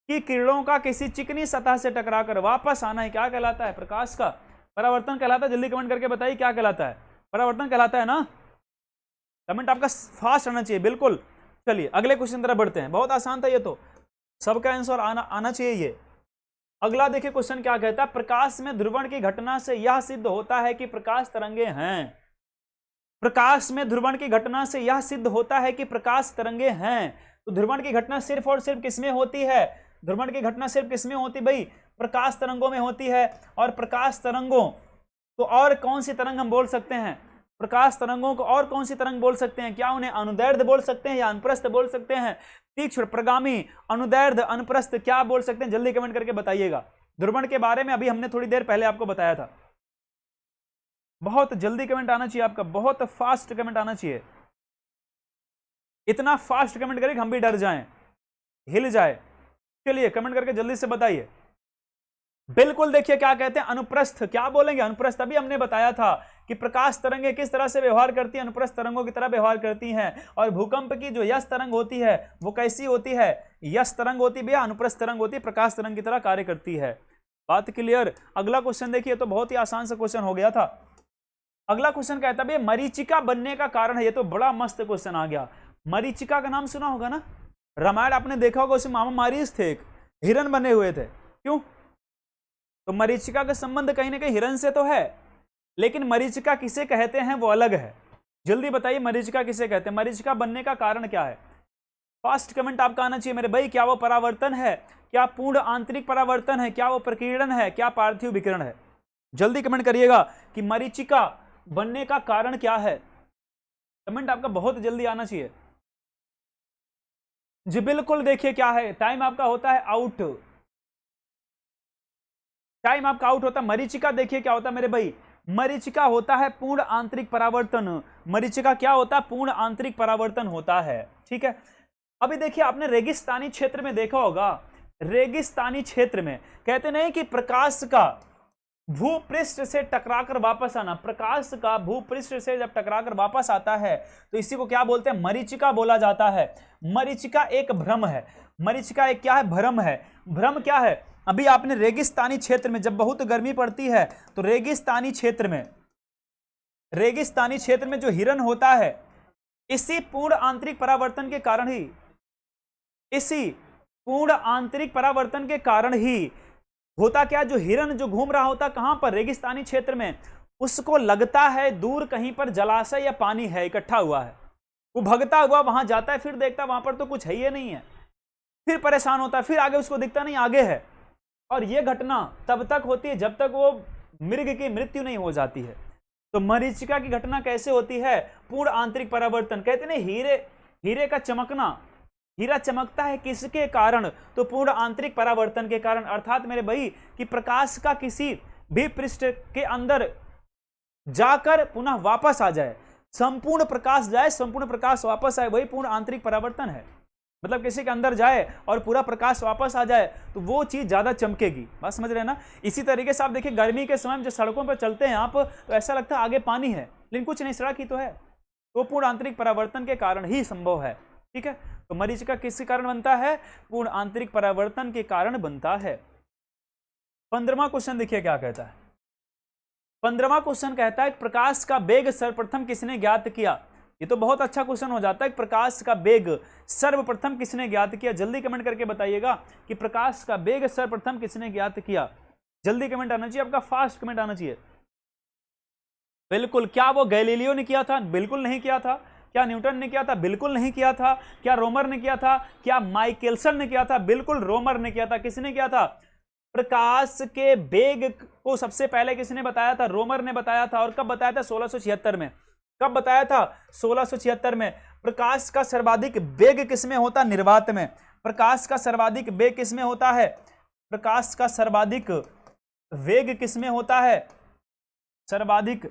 की किरणों का किसी चिकनी सतह से टकराकर वापस आना ही क्या कहलाता है? प्रकाश का परावर्तन कहलाता है। जल्दी कमेंट करके बताइए क्या कहलाता है? परावर्तन कहलाता है ना। कमेंट आपका फास्ट आना चाहिए, बिल्कुल। चलिए अगले क्वेश्चन तरफ बढ़ते हैं, बहुत आसान था ये तो, सबका आंसर आना चाहिए ये। अगला देखिए क्वेश्चन क्या कहता है, प्रकाश में ध्रुवण की घटना से यह सिद्ध होता है कि प्रकाश तरंगे हैं। प्रकाश में ध्रुवण की घटना से यह सिद्ध होता है कि प्रकाश तरंगे हैं। तो ध्रुवण की घटना सिर्फ और सिर्फ किसमें होती है? ध्रुवण की घटना सिर्फ किसमें होती भाई? प्रकाश तरंगों में होती है। और प्रकाश तरंगों तो और कौन सी तरंग हम बोल सकते हैं? प्रकाश तरंगों को और कौन सी तरंग बोल सकते हैं? क्या उन्हें अनुदैर्ध्य बोल सकते हैं या अनुप्रस्थ बोल सकते हैं? तीक्ष्ण, प्रगामी, अनुदैर्ध्य, अनुप्रस्थ क्या बोल सकते हैं? जल्दी कमेंट करके बताइएगा। ध्रुवण के बारे में अभी हमने थोड़ी देर पहले आपको बताया था। बहुत जल्दी कमेंट आना चाहिए आपका, बहुत फास्ट कमेंट आना चाहिए। इतना फास्ट कमेंट करें कि हम भी डर जाएं, हिल जाए। चलिए कमेंट करके जल्दी से बताइए। बिल्कुल देखिए क्या कहते हैं, अनुप्रस्थ क्या बोलेंगे? अनुप्रस्थ अभी हमने बताया था कि प्रकाश तरंगें किस तरह से व्यवहार करती हैं, अनुप्रस्थ तरंगों की तरह व्यवहार करती हैं। और भूकंप की जो यस तरंग होती है वो कैसी होती है? यस तरंग होती है भैया, अनुप्रस्थ तरंग होती है, प्रकाश तरंग की तरह कार्य करती है। बात क्लियर? अगला क्वेश्चन देखिए, तो बहुत ही आसान सा क्वेश्चन हो गया था। अगला क्वेश्चन कहता है मरीचिका बनने का कारण है। ये तो बड़ा मस्त क्वेश्चन आ गया। मरीचिका का नाम सुना होगा ना, रामायण आपने देखा होगा, उसमें मामा मारीच थे, एक हिरन बने हुए थे। क्यों? तो मरीचिका का संबंध कहीं ना कहीं हिरन से तो है, लेकिन मरीचिका किसे कहते हैं वो अलग है। जल्दी बताइए मरीचिका किसे कहते हैं? मरीचिका बनने का कारण क्या है? फास्ट कमेंट आपका आना चाहिए मेरे भाई। क्या वो परावर्तन है? क्या पूर्ण आंतरिक परावर्तन है? क्या वो प्रकीर्णन है? क्या पार्थिव विकिरण है? जल्दी कमेंट करिएगा कि मरीचिका बनने का कारण क्या है। कमेंट आपका बहुत जल्दी आना चाहिए जी। बिल्कुल देखिए क्या है, टाइम आपका होता है आउट, टाइम आपका आउट होता है। मरीचिका देखिए क्या होता है मेरे भाई, मरीचिका होता है पूर्ण आंतरिक परावर्तन। मरीचिका क्या होता है? पूर्ण आंतरिक परावर्तन होता है। ठीक है, अभी देखिए आपने रेगिस्तानी क्षेत्र में देखा होगा, रेगिस्तानी क्षेत्र में कहते नहीं कि प्रकाश का भूपृष्ठ से टकराकर वापस आना, प्रकाश का भूपृष्ठ से जब टकराकर वापस आता है तो इसी को क्या बोलते हैं? मरीचिका बोला जाता है। मरीचिका एक भ्रम है। मरीचिका एक क्या है? भ्रम है। भ्रम क्या है? अभी आपने रेगिस्तानी क्षेत्र में जब बहुत गर्मी पड़ती है तो रेगिस्तानी क्षेत्र में जो हिरन होता है, इसी पूर्ण आंतरिक परावर्तन के कारण ही, इसी पूर्ण आंतरिक परावर्तन के कारण ही होता क्या, जो हिरन जो घूम रहा होता कहां पर? रेगिस्तानी क्षेत्र में, उसको लगता है दूर कहीं पर जलाशय या पानी है इकट्ठा हुआ है, वो भगता हुआ वहां जाता है, फिर देखता वहां पर तो कुछ है ही नहीं है, फिर परेशान होता है, फिर आगे उसको दिखता नहीं आगे है। और यह घटना तब तक होती है जब तक वो मृग की मृत्यु नहीं हो जाती है। तो मरीचिका की घटना कैसे होती है? पूर्ण आंतरिक परावर्तन। कहते नहीं हीरे का चमकना, हीरा चमकता है किसके कारण? तो पूर्ण आंतरिक परावर्तन के कारण। अर्थात मेरे भाई कि प्रकाश का किसी भी पृष्ठ के अंदर जाकर पुनः वापस आ जाए, संपूर्ण प्रकाश जाए, संपूर्ण प्रकाश वापस आए, वही पूर्ण आंतरिक परावर्तन है। मतलब किसी के अंदर जाए और पूरा प्रकाश वापस आ जाए तो वो चीज ज्यादा चमकेगी। बात समझ रहे हैं ना? इसी तरीके से आप देखिए गर्मी के समय में जो सड़कों पर चलते हैं आप, तो ऐसा लगता है आगे पानी है लेकिन कुछ नहीं, सड़क ही तो है। तो पूर्ण आंतरिक परावर्तन के कारण ही संभव है। ठीक है, तो मरीचिका किसके कारण बनता है? पूर्ण आंतरिक परावर्तन के कारण बनता है। 15वां क्वेश्चन देखिए क्या कहता है। 15वां क्वेश्चन कहता है प्रकाश का वेग सर्वप्रथम किसने ज्ञात किया? ये तो बहुत अच्छा क्वेश्चन हो जाता है। प्रकाश का वेग सर्वप्रथम किसने ज्ञात किया? जल्दी कमेंट करके बताइएगा कि प्रकाश का वेग सर्वप्रथम किसने ज्ञात किया। जल्दी कमेंट आना चाहिए आपका, फास्ट कमेंट आना चाहिए। बिल्कुल, क्या वो गैलीलियो ने किया था? बिल्कुल नहीं किया था। क्या न्यूटन ने किया था? बिल्कुल नहीं किया था। क्या रोमर ने किया था? क्या माइकलसन ने किया था? बिल्कुल रोमर ने किया था। किसने किया था? प्रकाश के वेग को सबसे पहले किसने बताया था? रोमर ने बताया था। और कब बताया था? 1676 में। कब बताया था? 1676 में। प्रकाश का सर्वाधिक वेग किसमें होता? निर्वात में। प्रकाश का सर्वाधिक वेग किसमें होता है? प्रकाश का सर्वाधिक वेग किसमें होता है? सर्वाधिक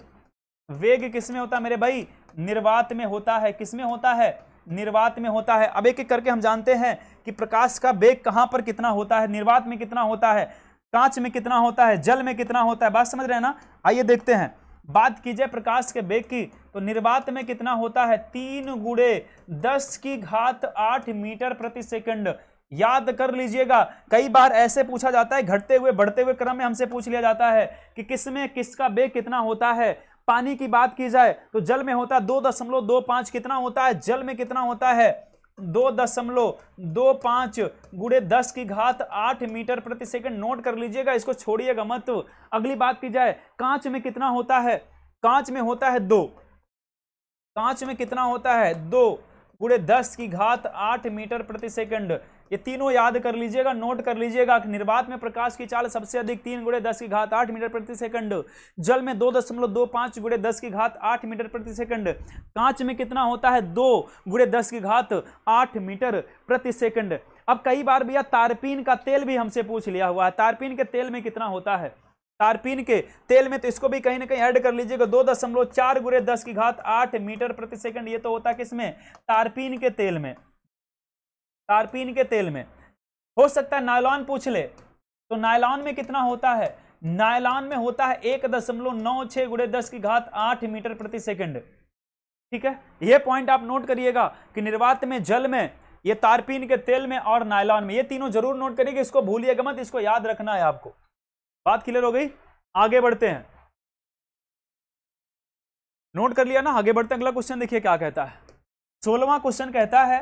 वेग किसमें होता है मेरे भाई? निर्वात में होता है। किसमें होता है? निर्वात में होता है। अब एक एक करके हम जानते हैं कि प्रकाश का वेग कहां पर कितना होता है। निर्वात में कितना होता है, कांच में कितना होता है, जल में कितना होता है। बात समझ रहे हैं ना? आइए देखते हैं। बात की जाए प्रकाश के वेग की तो निर्वात में कितना होता है? 3 × 10⁸ मीटर प्रति सेकंड। याद कर लीजिएगा, कई बार ऐसे पूछा जाता है, घटते हुए बढ़ते हुए क्रम में हमसे पूछ लिया जाता है कि किसमें किसका वेग कितना होता है। पानी की बात की जाए तो जल में होता है 2.25। कितना होता है? जल में कितना होता है? 2.25 × 10⁸ मीटर प्रति सेकंड। नोट कर लीजिएगा, इसको छोड़िएगा मत। अगली बात की जाए, कांच में कितना होता है? कांच में होता है 2। कांच में कितना होता है? 2 × 10⁸ मीटर प्रति सेकंड। ये तीनों याद कर लीजिएगा, नोट कर लीजिएगा। निर्वात में प्रकाश की चाल सबसे अधिक 3 × 10⁸ मीटर प्रति सेकंड। जल में 2.25 × 10⁸ मीटर प्रति सेकंड। कांच में कितना होता है? 2 × 10⁸ मीटर प्रति सेकंड। अब कई बार भैया तारपीन का तेल भी हमसे पूछ लिया हुआ है। तारपीन के तेल में कितना होता है? तारपीन के तेल में, तो इसको भी कहीं ना कहीं ऐड कर लीजिएगा। 2.4 × 10⁸ मीटर प्रति सेकंड। ये तो होता है किसमें? तारपीन के तेल में। तारपीन के तेल में। हो सकता है नायलॉन पूछ ले, तो नायलॉन में कितना होता है? नायलॉन में होता है 1.96 × 10⁸ मीटर प्रति सेकंड। ठीक है, ये पॉइंट आप नोट करिएगा कि निर्वात में, जल में, ये तारपीन के तेल में और नायलॉन में, ये तीनों जरूर नोट करिएगा। इसको भूलिएगा मत, इसको याद रखना है आपको। बात क्लियर हो गई? आगे बढ़ते हैं। नोट कर लिया ना? आगे बढ़ते हैं। अगला क्वेश्चन देखिए क्या कहता है। 16वां क्वेश्चन कहता है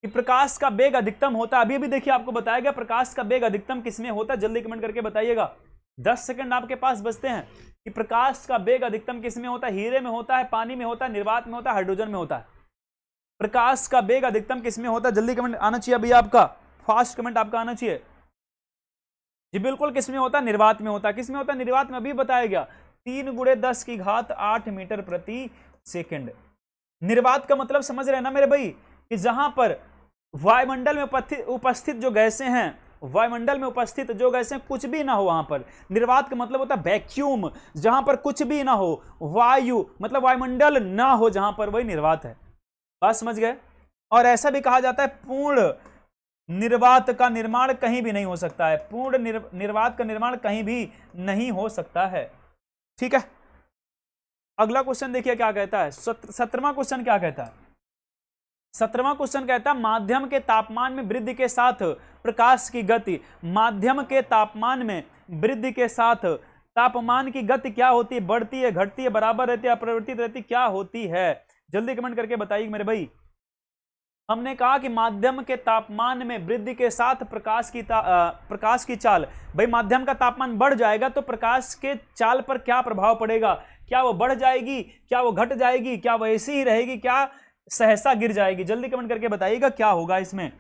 कि प्रकाश का वेग अधिकतम होता है। अभी अभी देखिए आपको बताया गया प्रकाश का वेग अधिकतम किसमें होता है। जल्दी कमेंट करके बताइएगा, 10 सेकंड आपके पास बचते हैं। कि प्रकाश का वेग अधिकतम किसमें होता है? हीरे में होता है, पानी में होता है, निर्वात में होता है, हाइड्रोजन में होता है। प्रकाश का वेग अधिकतम किसमें होता है? जल्दी कमेंट आना चाहिए भैया आपका, फास्ट कमेंट आपका आना चाहिए। जी बिल्कुल, किसमें होता है? निर्वात में होता है। किसमें होता है? निर्वात में। अभी बताया गया 3 × 10⁸ मीटर प्रति सेकंड। निर्वात का मतलब समझ रहे हैं ना मेरे भाई, कि जहां पर वायुमंडल में उपस्थित जो गैसें हैं, वायुमंडल में उपस्थित जो गैसें, कुछ भी ना हो वहां पर। निर्वात का मतलब होता है वैक्यूम, जहां पर कुछ भी ना हो। वायु मतलब वायुमंडल ना हो जहां पर, वही निर्वात है। बात समझ गए? और ऐसा भी कहा जाता है पूर्ण निर्वात का निर्माण कहीं भी नहीं हो सकता है। पूर्ण निर्वात का निर्माण कहीं भी नहीं हो सकता है। ठीक है, अगला क्वेश्चन देखिए क्या कहता है। 17वां क्वेश्चन क्या कहता है? 17वां क्वेश्चन कहता है माध्यम के तापमान में वृद्धि के साथ प्रकाश की गति। माध्यम के तापमान में वृद्धि के साथ तापमान की गति क्या होती है? बढ़ती है, घटती है, बराबर रहती है, अपरिवर्तित रहती, क्या होती है? जल्दी कमेंट करके बताइए मेरे भाई। हमने कहा कि माध्यम के तापमान में वृद्धि के साथ प्रकाश की चाल। भाई माध्यम का तापमान बढ़ जाएगा तो प्रकाश के चाल पर क्या प्रभाव पड़ेगा? क्या वो बढ़ जाएगी? क्या वो घट जाएगी? क्या वो ऐसी ही रहेगी? क्या सहसा गिर जाएगी? जल्दी कमेंट करके बताइएगा क्या होगा इसमें।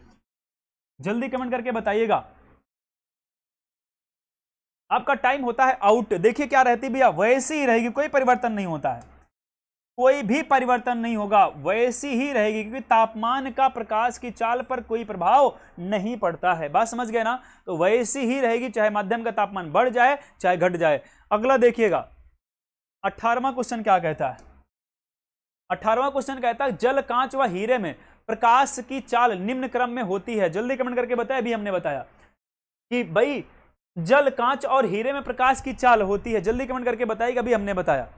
जल्दी कमेंट करके बताइएगा। आपका टाइम होता है आउट। देखिए क्या रहती भैया, वैसी ही रहेगी, कोई परिवर्तन नहीं होता है, कोई भी परिवर्तन नहीं होगा, वैसी ही रहेगी, क्योंकि तापमान का प्रकाश की चाल पर कोई प्रभाव नहीं पड़ता है। बात समझ गए ना? तो वैसी ही रहेगी, चाहे माध्यम का तापमान बढ़ जाए चाहे घट जाए। अगला देखिएगा 18वां क्वेश्चन क्या कहता है। 18वां क्वेश्चन कहता है जल, कांच व हीरे में प्रकाश की चाल निम्न क्रम में होती है। जल्दी कमेंट करके बताया। अभी हमने बताया कि भाई जल, कांच और हीरे में प्रकाश की चाल होती है। जल्दी कमेंट करके बताइएगा। अभी हमने बताया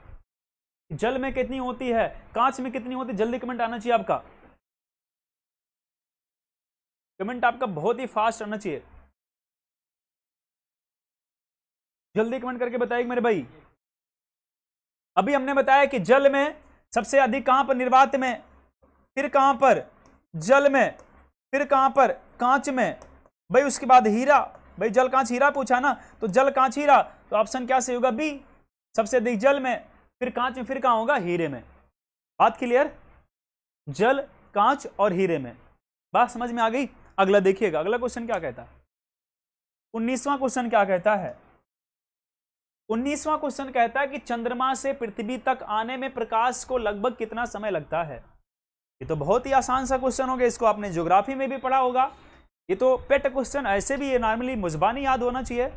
जल में कितनी होती है, कांच में कितनी होती है। जल्दी कमेंट आना चाहिए आपका, कमेंट आपका बहुत ही फास्ट आना चाहिए। जल्दी कमेंट करके बताइए मेरे भाई। अभी हमने बताया कि जल में सबसे अधिक कहां पर? निर्वात में। फिर कहां पर? जल में। फिर कहां पर? कांच में। भाई उसके बाद हीरा। भाई जल कांच हीरा पूछा ना, तो जल कांच हीरा, तो ऑप्शन क्या सही होगा? बी, सबसे अधिक जल में, फिर कांच में, फिर कहां होगा? हीरे में। बात क्लियर? जल, कांच और हीरे में। बात समझ में आ गई? अगला देखिएगा, अगला क्वेश्चन क्या कहता है? 19वां क्वेश्चन क्या कहता है? 19वां क्वेश्चन कहता है कि चंद्रमा से पृथ्वी तक आने में प्रकाश को लगभग कितना समय लगता है? ये तो बहुत ही आसान सा क्वेश्चन हो गया, इसको आपने ज्योग्राफी में भी पढ़ा होगा। ये तो पेट क्वेश्चन, ऐसे भी ये नॉर्मली मुजबानी याद होना चाहिए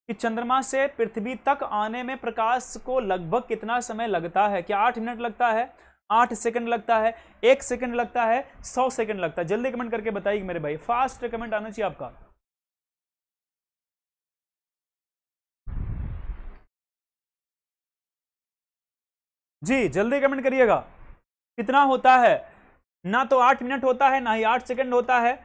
कि चंद्रमा से पृथ्वी तक आने में प्रकाश को लगभग कितना समय लगता है? क्या 8 मिनट लगता है, 8 सेकंड लगता है, 1 सेकंड लगता है, 100 सेकंड लगता है? जल्दी कमेंट करके बताइए मेरे भाई, फास्ट कमेंट आना चाहिए आपका। जी जल्दी कमेंट करिएगा। कितना होता है? ना तो 8 मिनट होता है, ना ही 8 सेकंड होता है।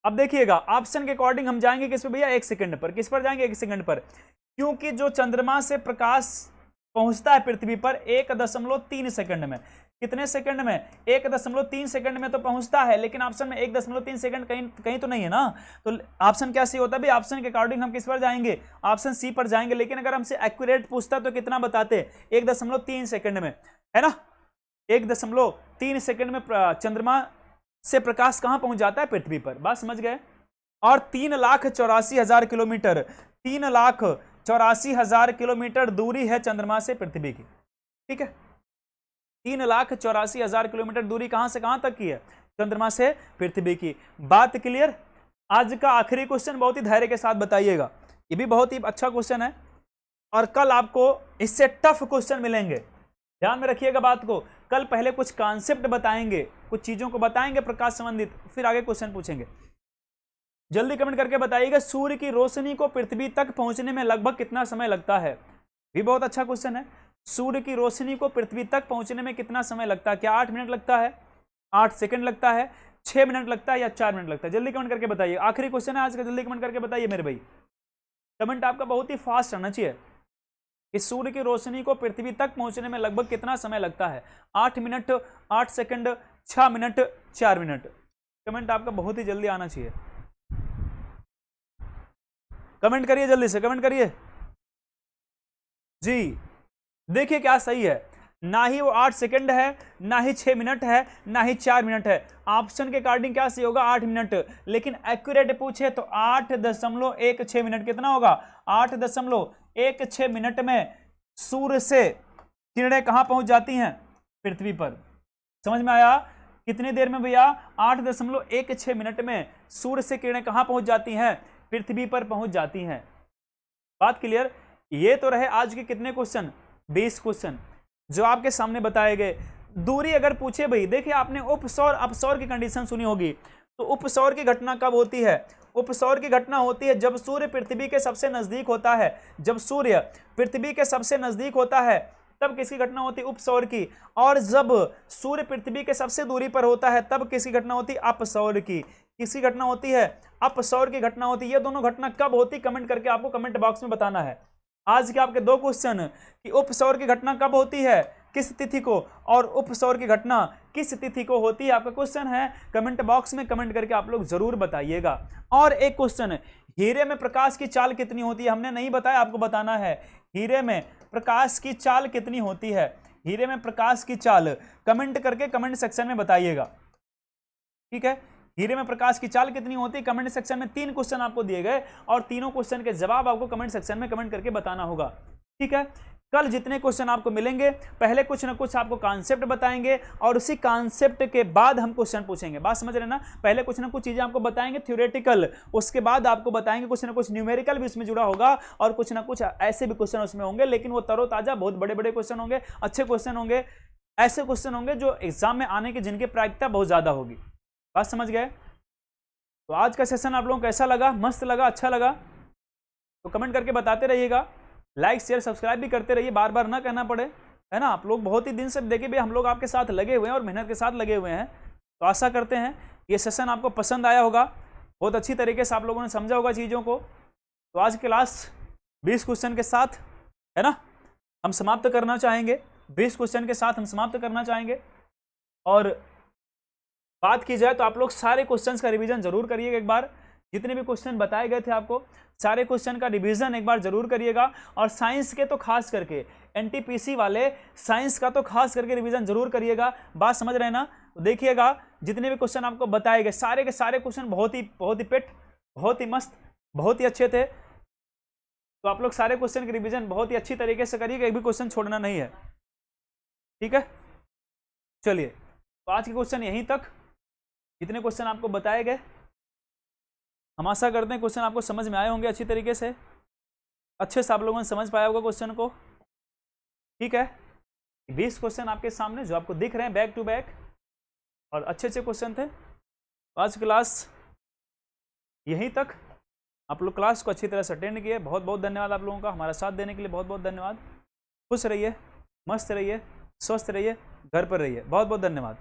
अब देखिएगा, ऑप्शन के अकॉर्डिंग हम जाएंगे किस पे भैया? 1 सेकंड पर। किस पर जाएंगे? 1 सेकंड पर, क्योंकि जो चंद्रमा से प्रकाश पहुंचता है पृथ्वी पर 1.3 सेकंड में। कितने सेकंड में? 1.3 सेकंड में तो पहुंचता है, लेकिन ऑप्शन में 1.3 सेकंड कहीं तो नहीं है ना। तो ऑप्शन क्या सही होता है? ऑप्शन के अकॉर्डिंग हम किस पर जाएंगे? ऑप्शन सी पर जाएंगे। लेकिन अगर हमसे एक्यूरेट पूछता तो कितना बताते? 1.3 सेकंड में, है ना। 1.3 सेकंड में चंद्रमा से प्रकाश कहां पहुंच जाता है? पृथ्वी पर। बात समझ गए? और 3,84,000 किलोमीटर, 3,84,000 किलोमीटर दूरी है चंद्रमा से पृथ्वी की। ठीक है, 3,84,000 किलोमीटर दूरी कहां से कहां तक की है? चंद्रमा से पृथ्वी की। बात क्लियर? आज का आखिरी क्वेश्चन बहुत ही धैर्य के साथ बताइएगा, ये भी बहुत ही अच्छा क्वेश्चन है, और कल आपको इससे टफ क्वेश्चन मिलेंगे। ध्यान में रखिएगा बात को। कल पहले कुछ कॉन्सेप्ट बताएंगे, कुछ चीजों को बताएंगे प्रकाश संबंधित, फिर आगे क्वेश्चन पूछेंगे। जल्दी कमेंट करके बताइएगा, सूर्य की रोशनी को पृथ्वी तक पहुंचने में लगभग कितना समय लगता है? भी बहुत अच्छा क्वेश्चन है। सूर्य की रोशनी को पृथ्वी तक पहुंचने में कितना समय लगता है? क्या 8 मिनट लगता है, 8 सेकंड लगता है, 6 मिनट लगता है, या 4 मिनट लगता है? जल्दी कमेंट करके बताइए। आखिरी क्वेश्चन है आज का, जल्दी कमेंट करके बताइए मेरे भाई। कमेंट आपका बहुत ही फास्ट आना चाहिए। इस सूर्य की रोशनी को पृथ्वी तक पहुंचने में लगभग कितना समय लगता है? 8 minute, 8 second, 6 minute, 4 minute? Comment आपका बहुत ही जल्दी आना चाहिए। कमेंट करिए, जल्दी से कमेंट करिए जी। देखिए क्या सही है, ना ही वो 8 सेकंड है, ना ही 6 मिनट है, ना ही 4 मिनट है। ऑप्शन के अकॉर्डिंग क्या सही होगा? 8 मिनट। लेकिन एक्यूरेट पूछे तो 8.16 मिनट। कितना होगा? 8.16 मिनट में सूर्य से किरणें कहां पहुंच जाती हैं? पृथ्वी पर। समझ में आया? कितनी देर में भैया? 8.16 मिनट में सूर्य से किरणें कहां पहुंच जाती हैं? पृथ्वी पर पहुंच जाती हैं। बात क्लियर? ये तो रहे आज के कितने क्वेश्चन? 20 क्वेश्चन जो आपके सामने बताए गए। दूरी अगर पूछे भाई, देखिए आपने उपसौर अपसौर की कंडीशन सुनी होगी, तो उपसौर की घटना कब होती है? उपसौर की घटना होती है जब सूर्य पृथ्वी के सबसे नजदीक होता है। जब सूर्य पृथ्वी के सबसे नजदीक होता है तब किसकी घटना होती है? उपसौर की। और जब सूर्य पृथ्वी के सबसे दूरी पर होता है तब किसकी घटना होती है? अपसौर की। किसकी घटना होती है? अपसौर की घटना होती है। ये दोनों घटना कब होती? कमेंट करके आपको कमेंट बॉक्स में बताना है। आज के आपके 2 क्वेश्चन कि उपसौर की घटना कब होती है, किस तिथि को, और उपसौर की घटना किस तिथि को होती है, आपका क्वेश्चन है। कमेंट बॉक्स में कमेंट करके आप लोग जरूर बताइएगा। और एक क्वेश्चन है, हीरे में प्रकाश की चाल कितनी होती है? हमने नहीं बताया, आपको बताना है। हीरे में प्रकाश की चाल कितनी होती है? हीरे में प्रकाश की चाल कमेंट करके कमेंट सेक्शन में बताइएगा। ठीक है, हीरे में प्रकाश की चाल कितनी होती है? कमेंट सेक्शन में 3 क्वेश्चन आपको दिए गए, और तीनों क्वेश्चन के जवाब आपको कमेंट सेक्शन में कमेंट करके बताना होगा। ठीक है, कल जितने क्वेश्चन आपको मिलेंगे, पहले कुछ ना कुछ आपको कॉन्सेप्ट बताएंगे, और उसी कॉन्सेप्ट के बाद हम क्वेश्चन पूछेंगे। बात समझ रहे ना? पहले कुछ ना कुछ चीजें आपको बताएंगे थ्योरेटिकल, उसके बाद आपको बताएंगे कुछ ना कुछ न्यूमेरिकल भी उसमें जुड़ा होगा, और कुछ ना कुछ ऐसे भी क्वेश्चन उसमें होंगे, लेकिन वो तरोताजा बहुत बड़े बड़े क्वेश्चन होंगे, अच्छे क्वेश्चन होंगे, ऐसे क्वेश्चन होंगे जो एग्जाम में आने की जिनकी प्रायिकता बहुत ज्यादा होगी। बात समझ गए? तो आज का सेशन आप लोगों को कैसा लगा? मस्त लगा, अच्छा लगा? तो कमेंट करके बताते रहिएगा, लाइक शेयर सब्सक्राइब भी करते रहिए, बार बार ना कहना पड़े, है ना। आप लोग बहुत ही दिन से देखिए भी हम लोग आपके साथ लगे हुए हैं और मेहनत के साथ लगे हुए हैं। तो आशा करते हैं ये सेशन आपको पसंद आया होगा, बहुत अच्छी तरीके से आप लोगों ने समझा होगा चीज़ों को। तो आज के लास्ट 20 क्वेश्चन के साथ, है ना, हम समाप्त करना चाहेंगे। 20 क्वेश्चन के साथ हम समाप्त करना चाहेंगे। और बात की जाए तो आप लोग सारे क्वेश्चंस का रिवीजन जरूर करिएगा एक बार, जितने भी क्वेश्चन बताए गए थे आपको सारे क्वेश्चन का रिवीजन एक बार जरूर करिएगा। और साइंस के तो खास करके एनटीपीसी वाले साइंस का तो खास करके रिवीजन जरूर करिएगा। बात समझ रहे हैं ना? देखिएगा जितने भी क्वेश्चन आपको बताए गए सारे के सारे क्वेश्चन बहुत ही पेट, बहुत ही मस्त, बहुत ही अच्छे थे। तो आप लोग सारे क्वेश्चन के रिवीजन बहुत ही अच्छी तरीके से करिएगा, एक भी क्वेश्चन छोड़ना नहीं है, ठीक है। चलिए तो आज के क्वेश्चन यहीं तक, जितने क्वेश्चन आपको बताए गए हम आशा करते हैं क्वेश्चन आपको समझ में आए होंगे अच्छी तरीके से, अच्छे से आप लोगों ने समझ पाया होगा क्वेश्चन को, ठीक है। 20 क्वेश्चन आपके सामने जो आपको दिख रहे हैं बैक टू बैक, और अच्छे क्वेश्चन थे। आज क्लास यहीं तक, आप लोग क्लास को अच्छी तरह से अटेंड किए, बहुत बहुत धन्यवाद आप लोगों का, हमारा साथ देने के लिए बहुत बहुत धन्यवाद। खुश रहिए, मस्त रहिए, स्वस्थ रहिए, घर पर रहिए, बहुत बहुत धन्यवाद।